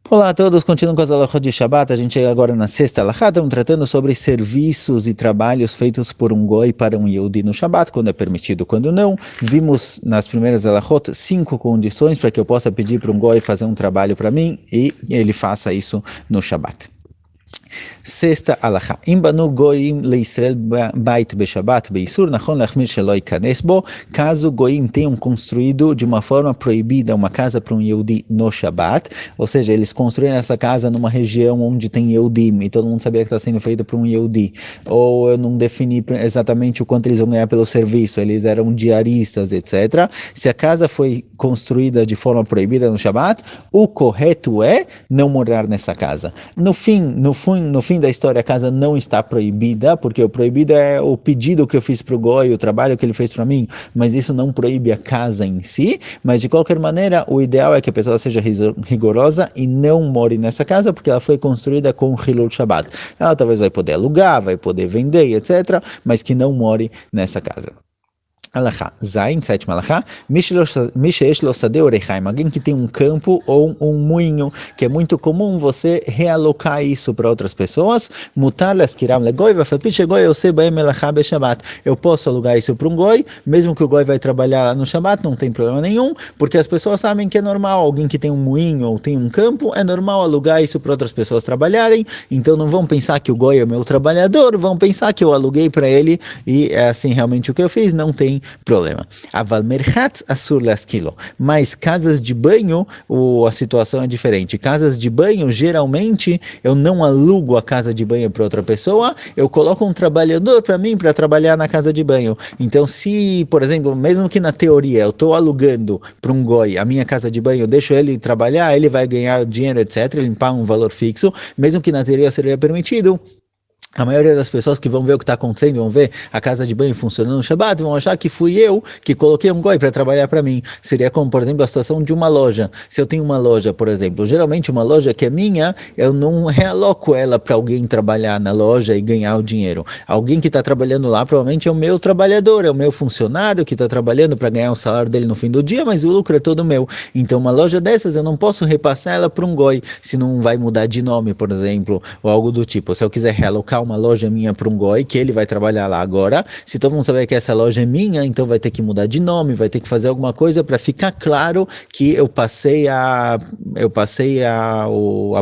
Olá a todos, continuando com as alahot de Shabbat, a gente chega agora na sexta alahá, estamos tratando sobre serviços e trabalhos feitos por um goi para um Yehudi no Shabbat, quando é permitido, quando não. Vimos nas primeiras alahot 5 condições para que eu possa pedir para um goi fazer um trabalho para mim e ele faça isso no Shabbat. Sexta alahá. Im banu goim leIsrael bait beShabbat beIsur nachon lachmir shelo ikanes bo. Caso goim tenham construído de uma forma proibida uma casa para um Yehudi no Shabbat, ou seja, eles construíram essa casa numa região onde tem Yehudim e todo mundo sabia que está sendo feito para um Yehudi, ou eu não defini exatamente o quanto eles vão ganhar pelo serviço, eles eram diaristas, etc. Se a casa foi construída de forma proibida no Shabbat, o correto é não morar nessa casa. No fim da história, a casa não está proibida, porque o proibido é o pedido que eu fiz para o goi, o trabalho que ele fez para mim, mas isso não proíbe a casa em si. Mas de qualquer maneira, o ideal é que a pessoa seja rigorosa e não more nessa casa, porque ela foi construída com o Hilul Shabbat. Ela talvez vai poder alugar, vai poder vender, etc., mas que não more nessa casa. Alahá, Zain, sétima alahá, Misheesh lo sadeh orechaim, alguém que tem um campo ou um moinho, que é muito comum você realocar isso para outras pessoas, mutar laskiram legoi, vafalpiche goi yoseh bahem melachá beShabbat. Eu posso alugar isso para um goi, mesmo que o goi vai trabalhar no Shabbat, não tem problema nenhum, porque as pessoas sabem que é normal, alguém que tem um moinho ou tem um campo, é normal alugar isso para outras pessoas trabalharem, então não vão pensar que o goi é meu trabalhador, vão pensar que eu aluguei para ele e é assim realmente o que eu fiz, não tem problema. Aval merchat asur laskilo. Mas casas de banho, a situação é diferente. Casas de banho, geralmente, eu não alugo a casa de banho para outra pessoa, eu coloco um trabalhador para mim para trabalhar na casa de banho. Então, se, por exemplo, mesmo que na teoria eu estou alugando para um goi a minha casa de banho, eu deixo ele trabalhar, ele vai ganhar dinheiro, etc., ele paga um valor fixo, mesmo que na teoria seria permitido. A maioria das pessoas que vão ver o que está acontecendo, vão ver a casa de banho funcionando no Shabbat, vão achar que fui eu que coloquei um goi para trabalhar para mim. Seria como, por exemplo, a situação de uma loja. Se eu tenho uma loja, por exemplo, geralmente uma loja que é minha, eu não realoco ela para alguém trabalhar na loja e ganhar o dinheiro. Alguém que está trabalhando lá provavelmente é o meu trabalhador, é o meu funcionário que está trabalhando para ganhar o salário dele no fim do dia, mas o lucro é todo meu. Então uma loja dessas eu não posso repassar ela para um goi, se não vai mudar de nome, por exemplo, ou algo do tipo. Se eu quiser realocar uma loja minha para um goi, que ele vai trabalhar lá agora, se todo mundo saber que essa loja é minha, então vai ter que mudar de nome, vai ter que fazer alguma coisa para ficar claro que eu passei a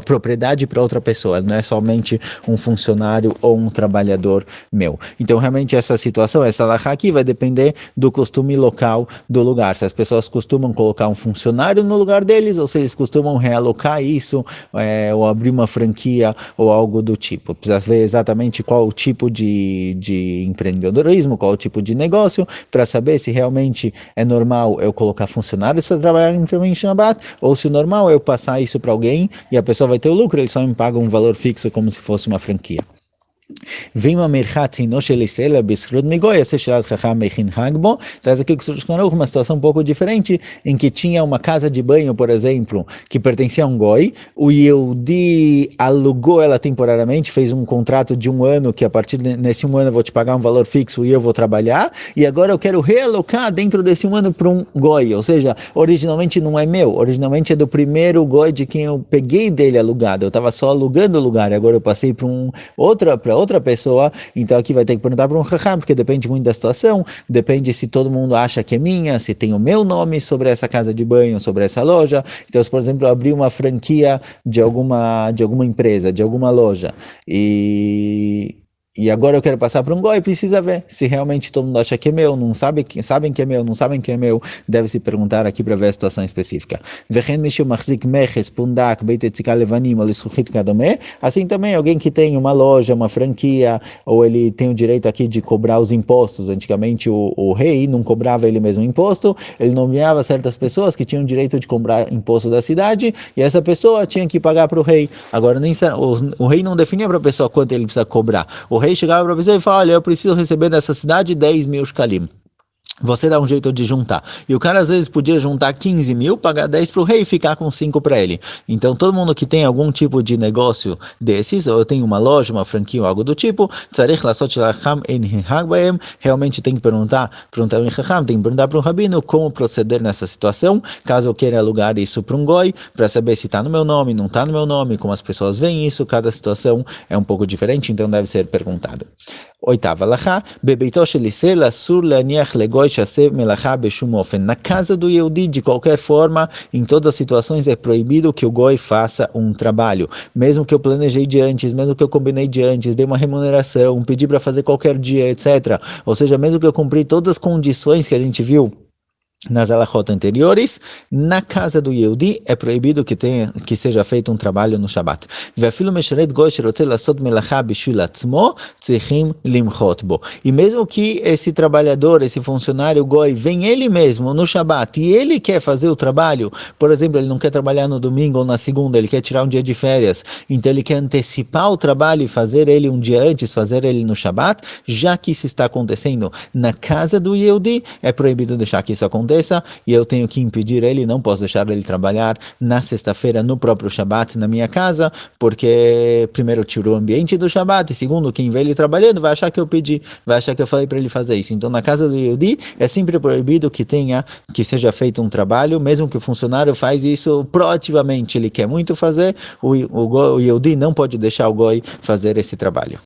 propriedade para outra pessoa, não é somente um funcionário ou um trabalhador meu. Então realmente essa situação, essa alahá aqui vai depender do costume local do lugar, se as pessoas costumam colocar um funcionário no lugar deles, ou se eles costumam realocar isso, ou abrir uma franquia ou algo do tipo. Precisa ver exatamente qual o tipo de empreendedorismo, qual o tipo de negócio, para saber se realmente é normal eu colocar funcionários para trabalhar em Shabbat, ou se o normal é eu passar isso para alguém e a pessoa vai ter o lucro, ele só me paga um valor fixo como se fosse uma franquia. Vem uma merchat no shelisela bisrud migoi esse shelat chacham mechin hagbo. Traz aqui uma situação um pouco diferente, em que tinha uma casa de banho, por exemplo, que pertencia a um goi, o Yehudi alugou ela temporariamente, fez um contrato de um ano, que a partir desse um ano eu vou te pagar um valor fixo e eu vou trabalhar, e agora eu quero realocar dentro desse um ano para um goi, ou seja, originalmente não é meu, originalmente é do primeiro goi de quem eu peguei dele alugado, eu estava só alugando o lugar, e agora eu passei para outra pessoa, então aqui vai ter que perguntar para um chacham, porque depende muito da situação, depende se todo mundo acha que é minha, se tem o meu nome sobre essa casa de banho, sobre essa loja. Então, se por exemplo eu abrir uma franquia de alguma empresa, de alguma loja, e agora eu quero passar para um goi, precisa ver se realmente todo mundo acha que é meu, não sabem que é meu, não sabem que é meu, deve se perguntar aqui para ver a situação específica. Assim também alguém que tem uma loja, uma franquia, ou ele tem o direito aqui de cobrar os impostos. Antigamente o rei não cobrava ele mesmo imposto, ele nomeava certas pessoas que tinham o direito de cobrar imposto da cidade, e essa pessoa tinha que pagar para o rei. Agora o rei não definia para a pessoa quanto ele precisa cobrar. O rei chegava para a pessoa e falava: olha, eu preciso receber dessa cidade 10 mil shkalim. você dá um jeito de juntar. E o cara às vezes podia juntar 15 mil, pagar 10 para o rei e ficar com 5 para ele. Então todo mundo que tem algum tipo de negócio desses, ou tem uma loja, uma franquia ou algo do tipo, realmente tem que perguntar um Chacham, tem que perguntar para um rabino como proceder nessa situação, caso eu queira alugar isso para um goi, para saber se está no meu nome, não está no meu nome, como as pessoas veem isso, cada situação é um pouco diferente, então deve ser perguntado. Oitava alahá, bebeito shel Israel asur leaniach legoi shasev melachá beshum ofen. Na casa do Yehudi, de qualquer forma, em todas as situações, é proibido que o goi faça um trabalho. Mesmo que eu planejei de antes, mesmo que eu combinei de antes, dei uma remuneração, pedi para fazer qualquer dia, etc. Ou seja, mesmo que eu cumpri todas as condições que a gente viu nas alahot anteriores, na casa do Yehudi é proibido que seja feito um trabalho no Shabat. E mesmo que esse trabalhador, esse funcionário goi, vem ele mesmo no Shabat e ele quer fazer o trabalho, por exemplo, ele não quer trabalhar no domingo ou na segunda, ele quer tirar um dia de férias, então ele quer antecipar o trabalho e fazer ele um dia antes, fazer ele no Shabat, já que isso está acontecendo na casa do Yehudi, é proibido deixar que isso aconteça, e eu tenho que impedir ele, não posso deixar ele trabalhar na sexta-feira no próprio Shabat na minha casa, porque primeiro tirou o ambiente do Shabat, e segundo, quem vê ele trabalhando vai achar que eu pedi, vai achar que eu falei para ele fazer isso. Então na casa do Yehudi é sempre proibido que seja feito um trabalho, mesmo que o funcionário faz isso proativamente, ele quer muito fazer, o Yehudi não pode deixar o goi fazer esse trabalho.